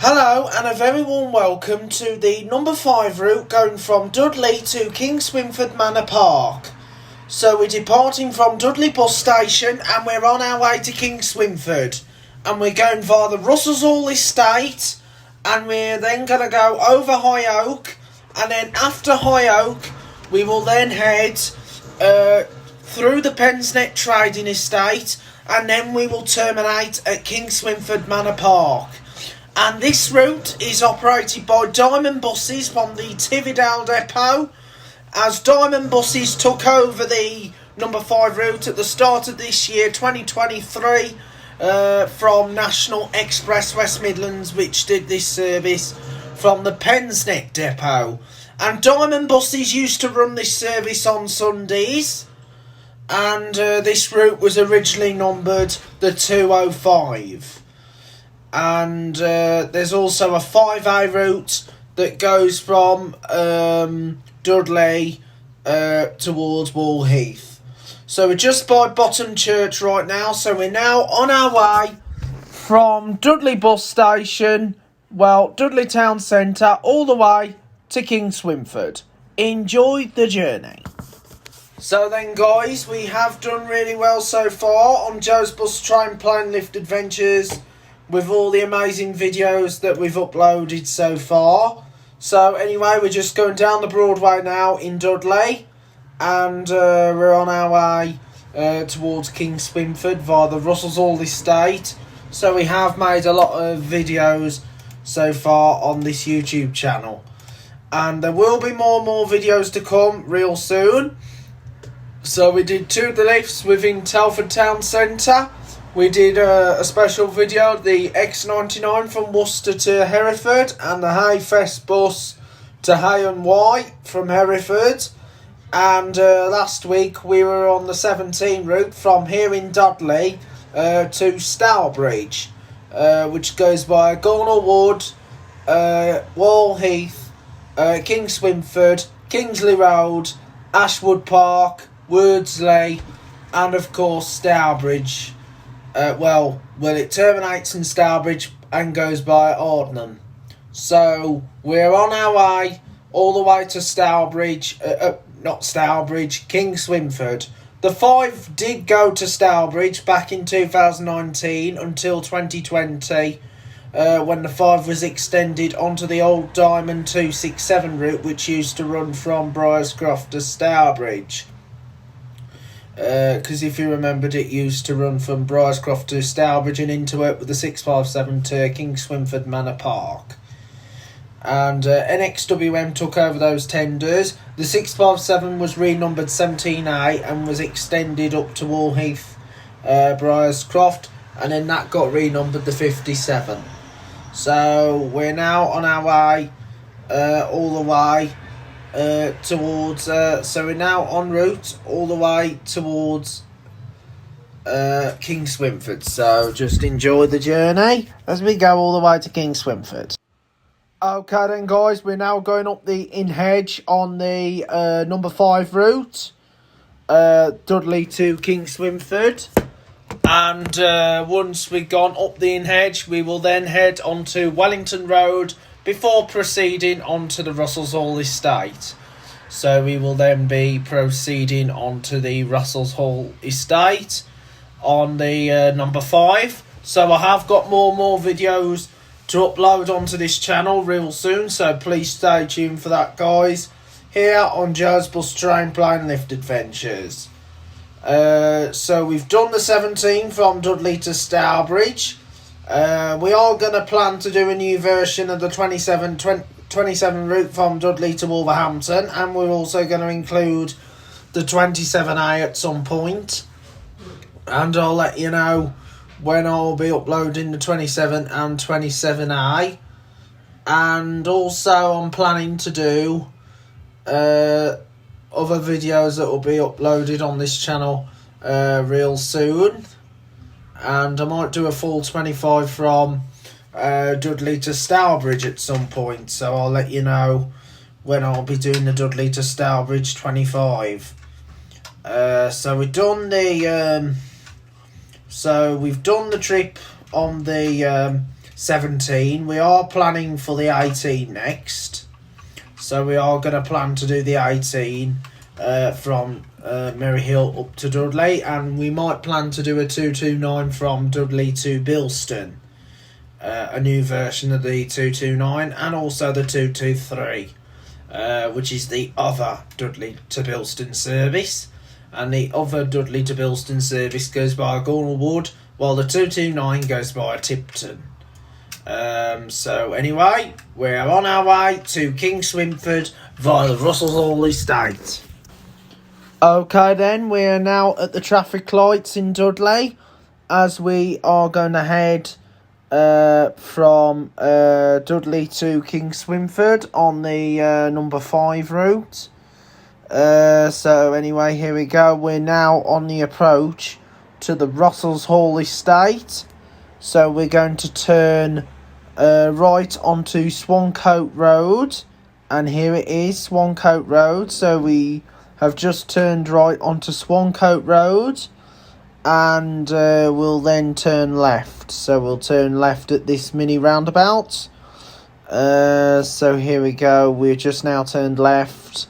Hello and a very warm welcome to the number 5 route going from Dudley to Kingswinford-Manor Park. So we're departing from Dudley bus station and we're on our way to Kingswinford. And we're going via the Russell Estate and we're then going to go over High Oak. And then after High Oak we will then head through the Pensnet Trading Estate and then we will terminate at Kingswinford-Manor Park. And this route is operated by Diamond Buses from the Tividale depot, as Diamond Buses took over the number 5 route at the start of this year, 2023, from National Express West Midlands, which did this service from the Pensnet depot. And Diamond Buses used to run this service on Sundays, and this route was originally numbered the 205. And there's also a 5A route that goes from Dudley towards Wall Heath. So we're just by Bottom Church right now. So we're now on our way from Dudley bus station, Dudley town centre, all the way to Kingswinford. Enjoy the journey. So then guys, we have done really well so far on Joe's Bus Train Plane Lift Adventures, with all the amazing videos that we've uploaded so far. So anyway, we're just going down the Broadway now in Dudley, and we're on our way towards Kingswinford via the Russell Estate. So we have made a lot of videos so far on this YouTube channel, and there will be more and more videos to come real soon. So we did 2 of the lifts within Telford Town Centre. We did a special video, the X99 from Worcester to Hereford, and the Hayfest bus to Hay and White from Hereford. And last week we were on the 17 route from here in Dudley to Stourbridge, which goes by Gornal Wood, Wall Heath, Kingswinford, Kingsley Road, Ashwood Park, Wordsley, and of course Stourbridge. It terminates in Stourbridge and goes by Ardnam. So we're on our way all the way to Kingswinford. The 5 did go to Stourbridge back in 2019 until 2020, when the 5 was extended onto the old Diamond 267 route, which used to run from Briarscroft to Stourbridge. Because if you remembered, it used to run from Briarscroft to Stourbridge and into it with the 657 to Kingswinford-Manor Park. And NXWM took over those tenders. The 657 was renumbered 17A and was extended up to Wall Heath, Briarscroft, and then that got renumbered the 57. So we're now on our way all the way towards so we're now en route all the way towards Kingswinford. So just enjoy the journey as we go all the way to Kingswinford. Okay then guys, we're now going up the in-hedge on the number 5 route, Dudley to Kingswinford. And once we've gone up the in-hedge, we will then head onto Wellington Road before proceeding onto the Russell Estate. So we will then be proceeding onto the Russell Estate on the number 5. So I have got more videos to upload onto this channel real soon, so please stay tuned for that guys, here on Joe's Bus Train Plane Lift Adventures. So we've done the 17 from Dudley to Stourbridge. We are going to plan to do a new version of the 27 route from Dudley to Wolverhampton, and we're also going to include the 27A at some point. And I'll let you know when I'll be uploading the 27 and 27A. And also I'm planning to do other videos that will be uploaded on this channel real soon. And I might do a full 25 from Dudley to Stourbridge at some point, so I'll let you know when I'll be doing the Dudley to Stourbridge 25. So we've done the trip on the 17. We are planning for the 18 next. So we are going to plan to do the 18 from Maryhill up to Dudley. And we might plan to do a 229 from Dudley to Bilston. A new version of the 229 and also the 223. Which is the other Dudley to Bilston service. And the other Dudley to Bilston service goes by Gornalwood, while the 229 goes by Tipton. So anyway, we're on our way to Kingswinford via the Russell's Hall Estate. Okay then, we are now at the traffic lights in Dudley, as we are going to head from Dudley to Kingswinford on the number 5 route. So anyway, here we go. We're now on the approach to the Russell's Hall Estate. So we're going to turn right onto Swancote Road. And here it is, Swancote Road. So we have just turned right onto Swancote Road. And we'll then turn left. So we'll turn left at this mini roundabout. So here we go. We're just now turned left.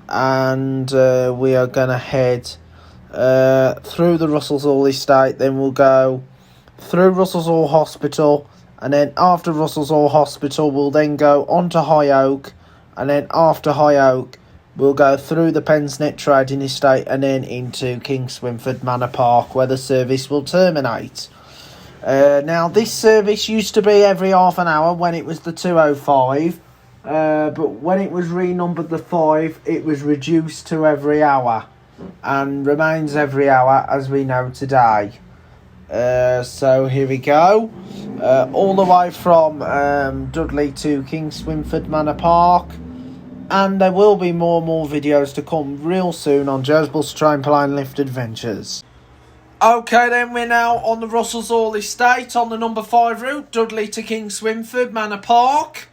And we are going to head through the Russell's Hall Estate. Then we'll go through Russell's Hall Hospital. And then after Russell's Hall Hospital, we'll then go on to High Oak. And then after High Oak, we'll go through the Pensnet Trading Estate and then into Kingswinford-Manor Park, where the service will terminate. Now, this service used to be every half an hour when it was the 205. But when it was renumbered the 5, it was reduced to every hour. And remains every hour, as we know today. So here we go. All the way from Dudley to Kingswinford-Manor Park. And there will be more and more videos to come real soon on Joe's Bus Trampoline Lift Adventures. Okay then, we're now on the Russell's Hall Estate on the number 5 route, Dudley to Kingswinford-Manor Park.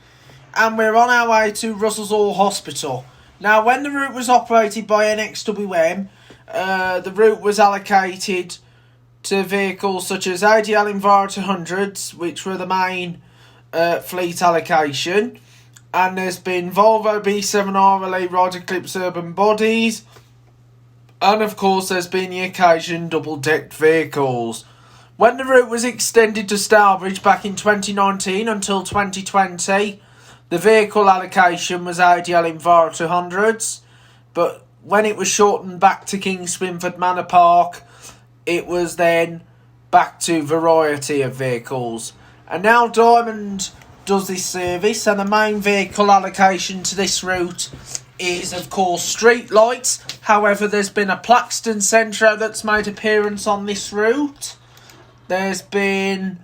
And we're on our way to Russell's Hall Hospital. Now, when the route was operated by NXWM, the route was allocated to vehicles such as ADL Enviro 200s, which were the main fleet allocation. And there's been Volvo B7RLE Ride Eclipse Urban Bodies. And of course there's been the occasion double-decked vehicles. When the route was extended to Stourbridge back in 2019 until 2020, the vehicle allocation was ADL Enviro 200s. But when it was shortened back to Kingswinford-Manor Park, it was then back to variety of vehicles. And now Diamond does this service, and the main vehicle allocation to this route is of course street lights. However, there's been a Plaxton Centro that's made appearance on this route. There's been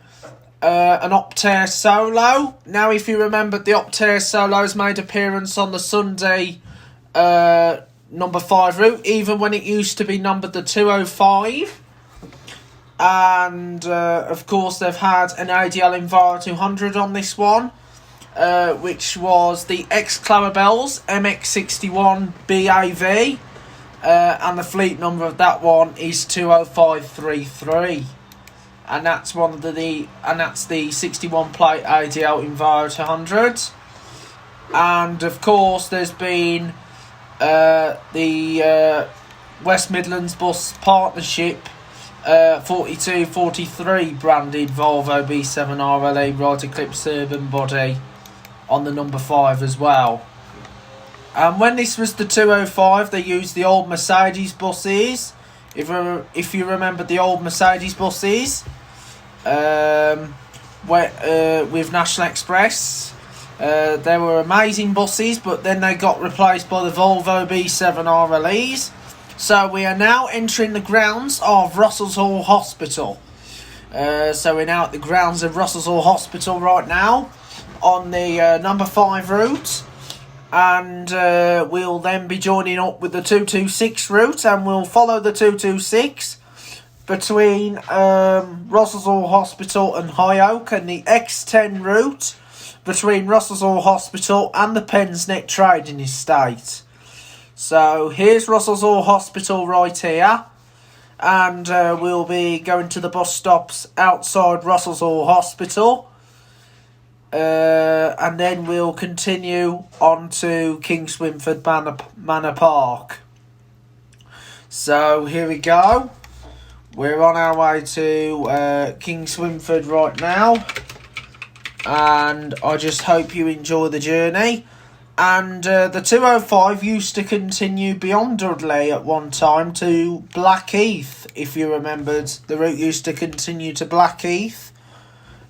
an Optare Solo. Now, if you remember, the Optare Solo's made appearance on the Sunday number 5 route, even when it used to be numbered the 205. And of course they've had an ADL Enviro 200 on this one, which was the ex-Clarabelle's MX61 BAV, and the fleet number of that one is 20533, and that's the 61 plate ADL Enviro 200. And of course there's been the West Midlands Bus Partnership 4243 branded Volvo B7RLE Ride Eclipse Urban Body on the number 5 as well. And when this was the 205, they used the old Mercedes buses. If you remember the old Mercedes buses, with National Express, they were amazing buses, but then they got replaced by the Volvo B7RLEs. So we are now entering the grounds of Russell's Hall Hospital. So we're now at the grounds of Russell's Hall Hospital right now on the number 5 route. And we'll then be joining up with the 226 route, and we'll follow the 226 between Russell's Hall Hospital and High Oak, and the X10 route between Russell's Hall Hospital and the Pensnet Trading Estate. So here's Russell's Hall Hospital right here, and we'll be going to the bus stops outside Russell's Hall Hospital. and then we'll continue on to Kingswinford-Manor Park. So here we go. We're on our way to Kingswinford right now, and I just hope you enjoy the journey. And the 205 used to continue beyond Dudley at one time to Blackheath, if you remembered. The route used to continue to Blackheath,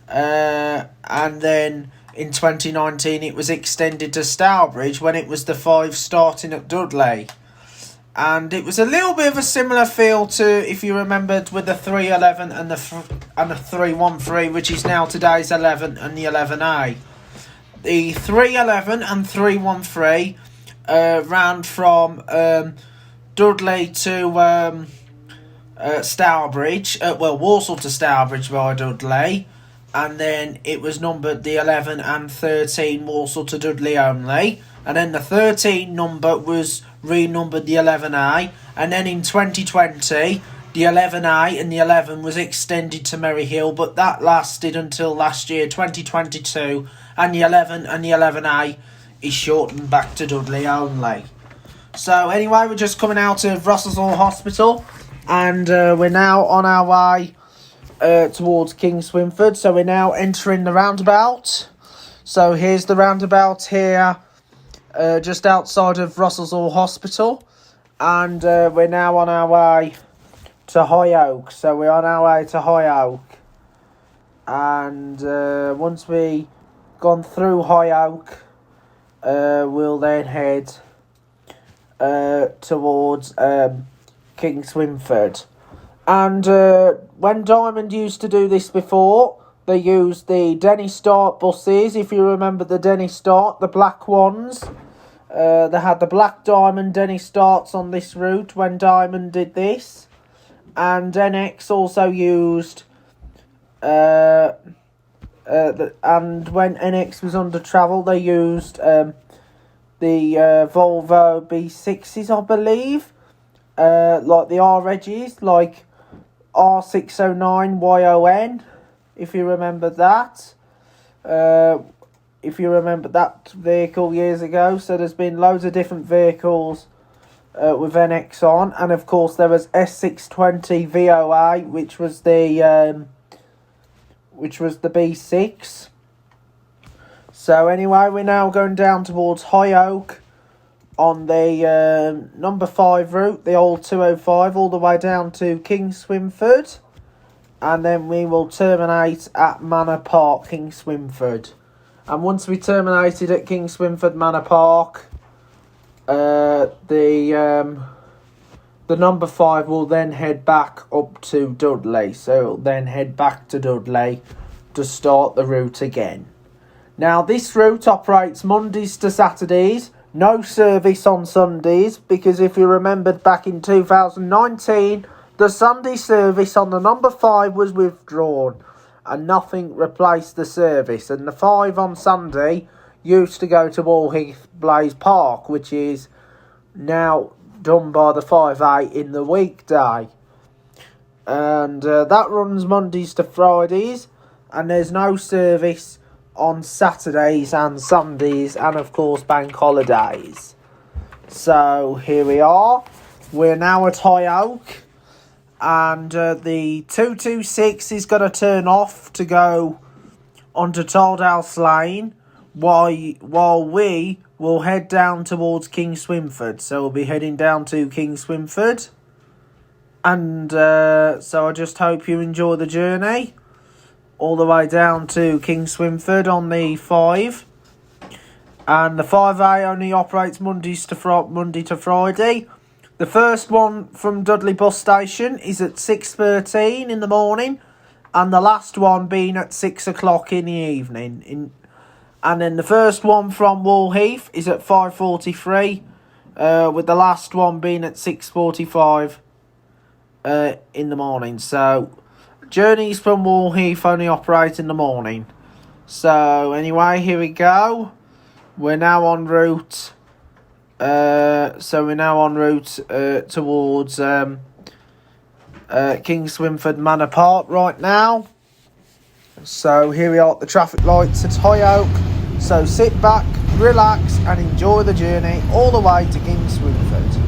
and then in 2019 it was extended to Stourbridge when it was the 5 starting at Dudley. And it was a little bit of a similar feel to, if you remembered, with the 311 and the 313, which is now today's 11 and the 11A. The 311 and 313 ran from Dudley to Stourbridge, Walsall to Stourbridge by Dudley, and then it was numbered the 11 and 13 Walsall to Dudley only, and then the 13 number was renumbered the 11A, and then in 2020 the 11A and the 11 was extended to Merry Hill, but that lasted until last year, 2022, and the 11 and the 11A is shortened back to Dudley only. So anyway, we're just coming out of Russell Hospital, and we're now on our way towards Kingswinford. So we're now entering the roundabout. So here's the roundabout here, just outside of Russell Hospital, and we're now on our way to High Oak. So we're on our way to High Oak, and once we gone through High Oak, we'll then head towards Kingswinford. And when Diamond used to do this before, they used the Denny Start buses. If you remember the Denny Start, the black ones, they had the black Diamond Denny Starts on this route when Diamond did this. And NX also used and when NX was under travel, they used the Volvo B6s, I believe, like the R-Reggies, like R609YON, if you remember that. If you remember that vehicle years ago. So there's been loads of different vehicles with NX on, and of course there was S620 VOA, which was the B6. So anyway, we're now going down towards High Oak on the number 5 route, the old 205, all the way down to Kingswinford, and then we will terminate at Manor Park, Kingswinford. And once we terminated at Kingswinford-Manor Park, the number 5 will then head back up to Dudley. So it'll then head back to Dudley to start the route again. Now this route operates Mondays to Saturdays, no service on Sundays, because if you remembered back in 2019, the Sunday service on the number 5 was withdrawn and nothing replaced the service. And the 5 on Sunday used to go to Wallheath Blaze Park, which is now done by the 5A in the weekday. And that runs Mondays to Fridays, and there's no service on Saturdays and Sundays, and of course bank holidays. So here we are. We're now at High Oak, and the 226 is going to turn off to go onto Taldhouse Lane, while we will head down towards Kingswinford. So we'll be heading down to Kingswinford, and so I just hope you enjoy the journey all the way down to Kingswinford on the 5. And the 5A only operates Monday to Friday. The first one from Dudley Bus Station is at 6:13 in the morning, and the last one being at 6 o'clock in the evening. And then the first one from Wallheath is at 5:43, with the last one being at 6:45 in the morning. So journeys from Wallheath only operate in the morning. So anyway, here we go. We're now en route. Towards Kingswinford-Manor Park right now. So here we are at the traffic lights at High Oak. So sit back, relax and enjoy the journey all the way to Kingswinford.